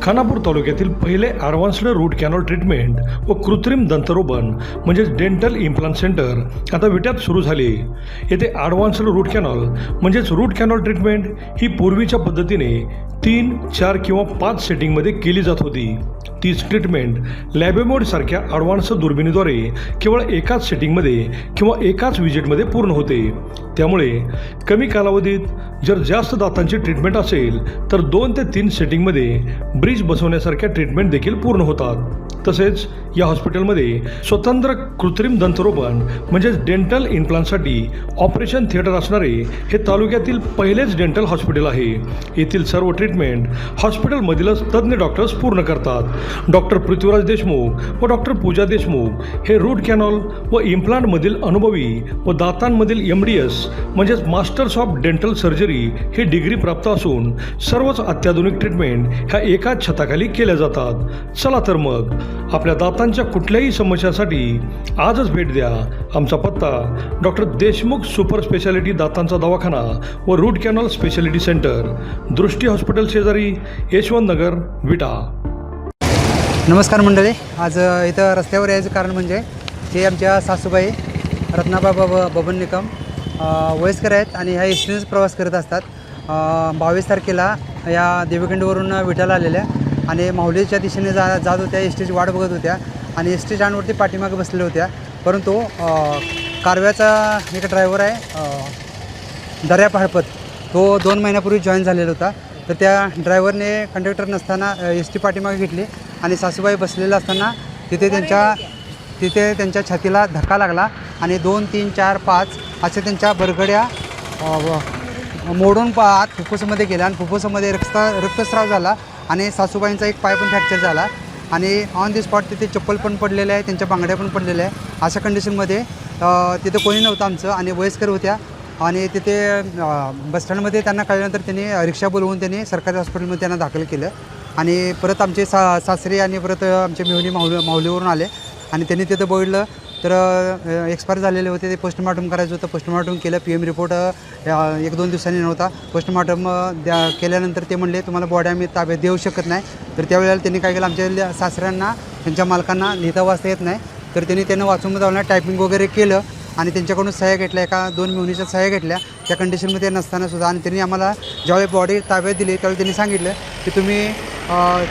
खानापूर तालुक्यातील पहिले advanced route canal treatment व कृत्रिम दंतरोपण म्हणजेच डेंटल इम्प्लांट सेंटर आता विट्यात सुरू झाले. येथे ॲडव्हान्स्ड रूट कॅनॉल म्हणजेच रूट कॅनॉल ट्रीटमेंट ही पूर्वीच्या पद्धतीने 3, 4 किंवा 5 सेटिंगमध्ये केली जात होती. तीच ट्रीटमेंट लॅबेमोडसारख्या ॲडव्हान्स दुर्बिणीद्वारे केवळ एकाच सेटिंगमध्ये किंवा एकाच विजिटमध्ये पूर्ण होते. त्यामुळे कमी कालावधीत जर जास्त दातांची ट्रीटमेंट असेल तर 2 ते 3 सेटिंगमध्ये ब्रिज बसवण्यासारख्या ट्रीटमेंट देखील पूर्ण होतात. तसेच या हॉस्पिटलमध्ये स्वतंत्र कृत्रिम दंतरोपण म्हणजेच डेंटल इम्प्लांटसाठी ऑपरेशन थिएटर असणारे हे तालुक्यातील पहिलेच डेंटल हॉस्पिटल आहे. येथील सर्व ट्रीटमेंट हॉस्पिटलमधीलच तज्ज्ञ डॉक्टर्स पूर्ण करतात. डॉक्टर पृथ्वीराज देशमुख व डॉक्टर पूजा देशमुख हे रूट कॅनॉल व इम्प्लांटमधील अनुभवी व दातांमधील MDS म्हणजेच मास्टर्स ऑफ डेंटल सर्जरी हे डिग्री प्राप्त असून सर्वच अत्याधुनिक ट्रीटमेंट ह्या एकाच छताखाली केल्या जातात. चला तर मग आपल्या दातांच्या कुठल्याही समस्यासाठी आजच भेट द्या. आमचा पत्ता डॉक्टर देशमुख सुपर स्पेशालिटी दातांचा दवाखाना व रूट कॅनॉल स्पेशालिटी सेंटर, दृष्टी हॉस्पिटल शेजारी, यशवंत नगर, विटा. नमस्कार मंडळी. आज इथं रस्त्यावर यायचं कारण म्हणजे हे आमच्या सासूबाई रत्नाबाबा बबन निकम वयस्कर आहेत आणि ह्या एसटीनेच प्रवास करत असतात. 22 तारखेला या देवीखंडवरून विठाला आलेल्या आणि माहुलीच्या दिशेने जात होत्या. एसटीची वाट बघत होत्या आणि एस टी स्टँडवरती पाठीमागे बसलेल्या होत्या. परंतु कारव्याचा एक ड्रायव्हर आहे दर्या फाळपत, तो 2 महिन्यापूर्वी जॉईन झालेला होता. तर त्या ड्रायव्हरने कंडक्टर नसताना एस टी पाठीमागे घेतली आणि सासूबाई बसलेला असताना तिथे त्यांच्या छातीला धक्का लागला आणि 2, 3, 4, 5 असे त्यांच्या बरगड्या मोडून आत फुफ्फुसामध्ये गेल्या आणि फुफ्फुसामध्ये रक्तस्राव झाला आणि सासूबाईंचा एक पाय पण फ्रॅक्चर झाला आणि ऑन दी स्पॉट तिथे चप्पल पण पडलेलं आहे, त्यांच्या बांगड्या पण पडलेल्या आहे. अशा कंडिशनमध्ये तिथे कोणी नव्हतं आमचं आणि वयस्कर होत्या आणि तिथे बसस्टँडमध्ये त्यांना कळल्यानंतर त्यांनी रिक्षा बोलवून त्यांनी सरकारी हॉस्पिटलमध्ये त्यांना दाखल केलं आणि परत आमचे सासरे आणि परत आमचे मेहुणी माहुलीवरून आले आणि त्यांनी तिथं बघितलं तर एक्सपायर झालेले होते. ते पोस्टमॉर्टम करायचं होतं. पोस्टमॉर्टम केलं. PM रिपोर्ट 1-2 दिवसांनी नव्हता. पोस्टमॉर्टम केल्यानंतर ते म्हणले तुम्हाला बॉडी आम्ही ताब्यात देऊ शकत नाही. तर त्यावेळेला त्यांनी काय केलं, आमच्या सासऱ्यांना त्यांच्या मालकांना लिहिता वाचता येत नाही तर त्यांना वाचून जाऊन टायपिंग वगैरे केलं आणि त्यांच्याकडून सह्या घेतल्या, 1-2 मेहुणीच्या सह्या घेतल्या त्या कंडिशनमध्ये नसताना सुद्धा. आणि त्यांनी आम्हाला ज्यावेळी बॉडी ताब्यात दिली त्यावेळी त्यांनी सांगितलं की तुम्ही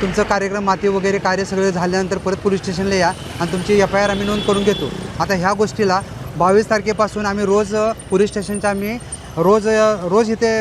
तुमचं कार्यक्रम माती वगैरे कार्य सगळं झाल्यानंतर परत पोलीस स्टेशनला या आणि तुमची FIR आम्ही नोंद करून घेतो. आता ह्या गोष्टीला 22 तारखेपासून आम्ही रोज पोलीस स्टेशनच्या आम्ही रोज इथे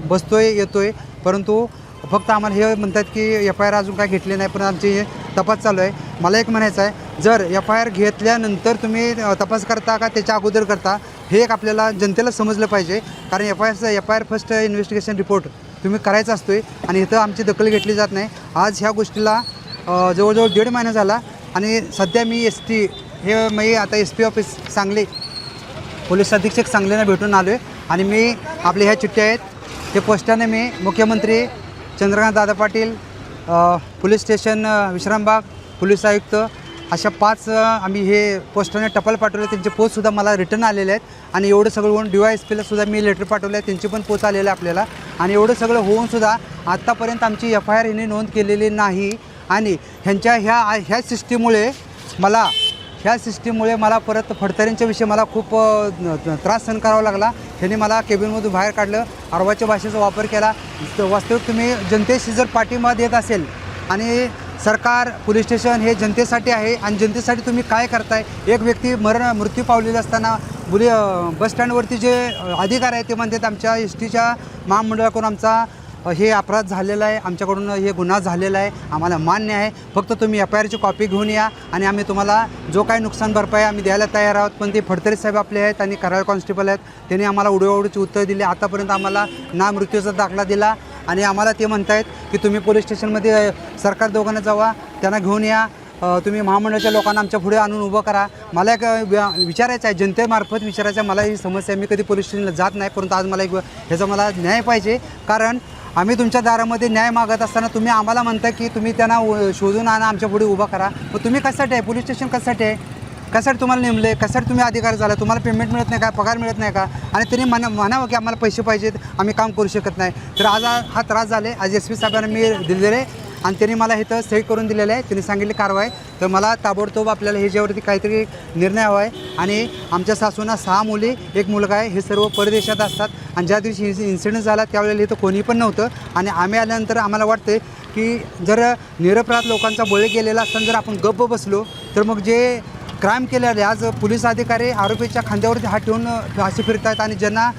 बसतोय येतोय. परंतु फक्त आम्हाला हे म्हणतात की FIR अजून काय घेतले नाही, पण आमची तपास चालू आहे. मला एक म्हणायचं आहे, जर FIR घेतल्यानंतर तुम्ही तपास करता का त्याच्या अगोदर करता हे एक आपल्याला जनतेला समजलं पाहिजे. कारण FIR फर्स्ट इन्व्हेस्टिगेशन रिपोर्ट तुम्ही करायचा असतोय आणि इथं आमची दखल घेतली जात नाही. आज ह्या गोष्टीला जवळजवळ 1.5 महिना झाला आणि सध्या मी मी आता SP ऑफिस सांगली पोलीस अधीक्षक सांगलीला भेटून आलो आहे आणि मी आपल्या ह्या चिठ्ठ्या आहेत ते पोस्टाने मी मुख्यमंत्री Chandrakant Dada Patil, police station Vishrambag, police आयुक्त अशा 5 आम्ही हे पोस्टाने टपाल पाठवले. त्यांचे पोचसुद्धा मला रिटर्न आलेले आहेत आणि एवढं सगळं होऊन DYSPला सुद्धा मी लेटर पाठवलं आहे, त्यांची पण पोच आलेलं आहे आपल्याला. आणि एवढं सगळं होऊनसुद्धा आत्तापर्यंत आमची FIR हिने नोंद केलेली नाही आणि ह्यांच्या ह्या सिस्टीममुळे मला परत फडतरींच्या विषयी मला खूप त्रास सहन करावा लागला. ह्यांनी मला केबिनमधून बाहेर काढलं, आरवाच्या भाषेचा वापर केला. वास्तविक तुम्ही जनतेशी जर पाठिंबा देत असेल आणि सरकार पोलीस स्टेशन हे जनतेसाठी आहे आणि जनतेसाठी तुम्ही काय करताय. एक व्यक्ती मृत्यू पावलेला असताना बसस्टँडवरती जे अधिकार आहे ते म्हणतात आमच्या STच्या महामंडळाकडून आमचा हे अपराध झालेला आहे, आमच्याकडून हे गुन्हा झालेला आहे, आम्हाला मान्य आहे. फक्त तुम्ही FIRची कॉपी घेऊन या आणि आम्ही तुम्हाला जो काही नुकसान भरपाई आम्ही द्यायला तयार आहोत. पण ते फडतरे साहेब आपले आहेत आणि कराड कॉन्स्टेबल आहेत, त्यांनी आम्हाला उडवाउडीची उत्तर दिली. आतापर्यंत आम्हाला ना मृत्यूचा दाखला दिला आणि आम्हाला ते म्हणतायत की तुम्ही पोलीस स्टेशनमध्ये सरकार दोघांना जावा, त्यांना घेऊन या, तुम्ही महामंडळाच्या लोकांना आमच्या पुढे आणून उभं करा. मला एक विचारायचं आहे, जनतेमार्फत विचारायचं आहे. मला ही समस्या, मी कधी पोलीस स्टेशनला जात नाही, परंतु आज मला ह्याचा मला न्याय पाहिजे. कारण आम्ही तुमच्या दारामध्ये न्याय मागत असताना तुम्ही आम्हाला म्हणता की तुम्ही त्यांना शोधून आणा, आमच्या पुढे उभा करा. मग तुम्ही कशासाठी आहे? पोलीस स्टेशन कशासाठी आहे? कशासाठी तुम्हाला नेमले? कशासाठी तुम्ही अधिकार झाला? तुम्हाला पेमेंट मिळत नाही का? पगार मिळत नाही का? आणि त्यांनी म्हणावं की आम्हाला पैसे पाहिजेत, आम्ही काम करू शकत नाही. तर आज हा त्रास झाले. आज SP साहेबांना मी दिलेले आणि त्यांनी मला इथं सही करून दिलेलं आहे. त्यांनी सांगितले कारवाई, तर मला ताबडतोब आपल्याला ह्याच्यावरती काहीतरी निर्णय हवा आहे. आणि आमच्या सासूना 6 मुली 1 मुलगा आहे. हे सर्व परदेशात असतात आणि ज्या दिवशी इन्सिडेंट झाला त्यावेळेला इथं कोणी पण नव्हतं. आणि आम्ही आल्यानंतर आम्हाला वाटते की जर निरपराध लोकांचा बळी गेलेला असताना जर आपण गप्प बसलो तर मग जे क्राईम केलेले आज पोलीस अधिकारी आरोपीच्या खांद्यावरती हात ठेवून असे फिरत आहेत आणि ज्यांना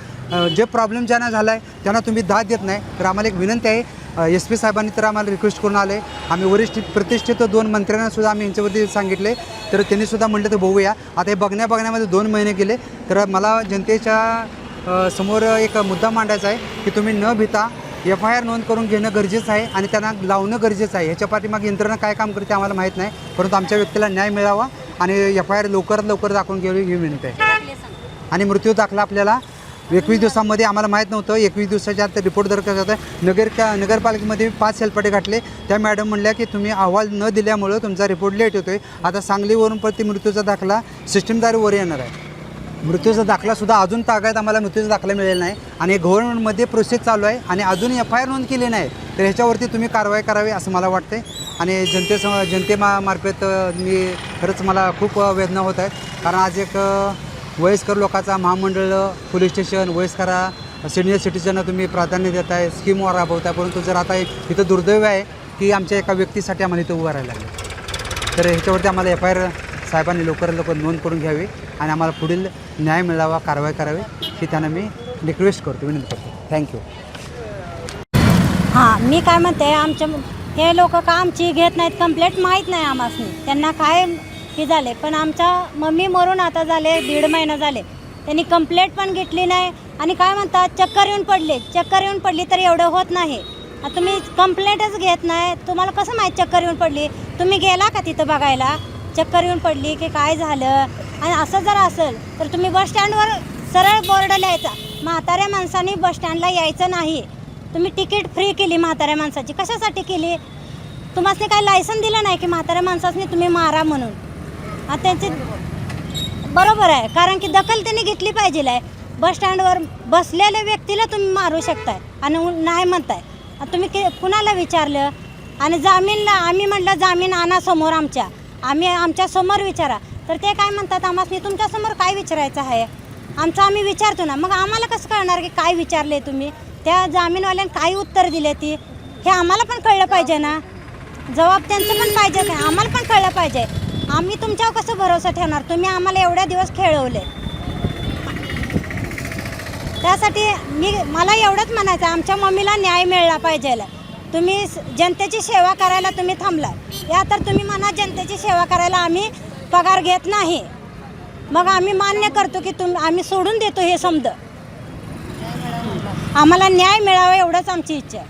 जे प्रॉब्लेम ज्यांना झाला आहे त्यांना तुम्ही दाद देत नाही. तर आम्हाला एक विनंती आहे, SP साहेबांनी तर आम्हाला रिक्वेस्ट करून आले. आम्ही वरिष्ठ प्रतिष्ठित 2 मंत्र्यांनासुद्धा आम्ही यांच्यावरती सांगितले, तर त्यांनीसुद्धा म्हटलं तर बघूया. आता हे बघण्यामध्ये 2 महिने गेले. तर मला जनतेच्या समोर एक मुद्दा मांडायचा आहे की तुम्ही न भीता FIR नोंद करून घेणं गरजेचं आहे आणि त्यांना लावणं गरजेचं आहे. ह्याच्या पाठीमागे यंत्रणा काय काम करते आम्हाला माहीत नाही, परंतु आमच्या व्यक्तीला न्याय मिळावा आणि FIR लवकरात लवकर दाखवून घ्यावी ही विनंती आहे. आणि मृत्यू दाखला आपल्याला 21 दिवसामध्ये आम्हाला माहीत नव्हतं. 21 दिवसाच्या आत रिपोर्ट दरकार जात आहे. नगरपालिकेमध्ये 5 हेल्पाटे घातले. त्या मॅडम म्हणल्या की तुम्ही अहवाल न दिल्यामुळं तुमचा रिपोर्ट लेट होतो आहे. आता सांगलीवरून प्रति मृत्यूचा दाखला सिस्टीमद्वारे वर येणार आहे. मृत्यूचा दाखलासुद्धा अजून तागायत आम्हाला मृत्यूचा दाखला मिळेला नाही आणि गव्हर्नमेंटमध्ये प्रोसेस चालू आहे आणि अजून FIR नोंद केली नाही. तर ह्याच्यावरती तुम्ही कारवाई करावी असं मला वाटते. आणि जनतेमार्फत मी खरंच मला खूप वेदना होत आहेत, कारण आज एक वयस्कर लोकांचा महामंडळ, पोलीस स्टेशन, वयस्करा सिनियर सिटीजनना तुम्ही प्राधान्य देत आहे, स्कीम राबवत आहे. परंतु जर आता इथं दुर्दैव आहे की आमच्या एका व्यक्तीसाठी आम्हाला इथं उभं राहायला लागलं. तर ह्याच्यावरती आम्हाला FIR साहेबांनी लवकरात लवकर नोंद करून घ्यावी आणि आम्हाला पुढील न्याय मिळावा, कारवाई करावी ही त्यांना मी रिक्वेस्ट करतो, विनंती करतो. थँक्यू. हां, मी काय म्हणते, आमच्या हे लोक का आमची घेत नाहीत कंप्लेंट, माहीत नाही आम्हाला त्यांना काय हे झाले. पण आमच्या मम्मी मरून आता झाले 1.5 महिना झाले, त्यांनी कंप्लेंट पण घेतली नाही. आणि काय म्हणतात चक्कर येऊन पडली तर एवढं होत नाही. तुम्ही कंप्लेंटच घेत नाही, तुम्हाला कसं माहीत चक्कर येऊन पडली? तुम्ही गेला का तिथं बघायला चक्कर येऊन पडली की काय झालं? आणि असं जर असेल तर तुम्ही बसस्टँडवर सरळ बोर्ड लिहायचा, म्हाताऱ्या माणसांनी बसस्टँडला यायचं नाही. तुम्ही तिकीट फ्री केली म्हाताऱ्या माणसाची, कशासाठी केली? तुम्हाला काय लायसन दिलं नाही की म्हाताऱ्या माणसाने तुम्ही मारा म्हणून? त्यांचे बरोबर आहे, कारण की दखल त्यांनी घेतली पाहिजे आहे. बसस्टँडवर बसलेल्या व्यक्तीला तुम्ही मारू शकताय आणि नाही म्हणताय. तुम्ही कुणाला विचारलं? आणि जामीनला आम्ही म्हटलं जामीन आणा समोर आमच्या समोर विचारा, तर ते काय म्हणतात आम्हाला तुमच्यासमोर काय विचारायचं आहे? आम्ही विचारतो ना, मग आम्हाला कसं कळणार की काय विचारले तुम्ही? त्या जामीनवाल्यानं काय उत्तर दिले ती हे आम्हाला पण कळलं पाहिजे ना. जबाब त्यांचं पण पाहिजे का? आम्हाला पण कळलं पाहिजे. आम्ही तुमच्यावर कसं भरोसा ठेवणार? तुम्ही आम्हाला एवढ्या दिवस खेळवले. त्यासाठी मला एवढंच म्हणायचं, आमच्या मम्मीला न्याय मिळाला पाहिजे. तुम्ही जनतेची सेवा करायला तुम्ही थांबला या, तर तुम्ही म्हणा जनतेची सेवा करायला आम्ही पगार घेत नाही. मग आम्ही मान्य करतो की आम्ही सोडून देतो हे समज. आम्हाला न्याय मिळावा एवढंच आमची इच्छा.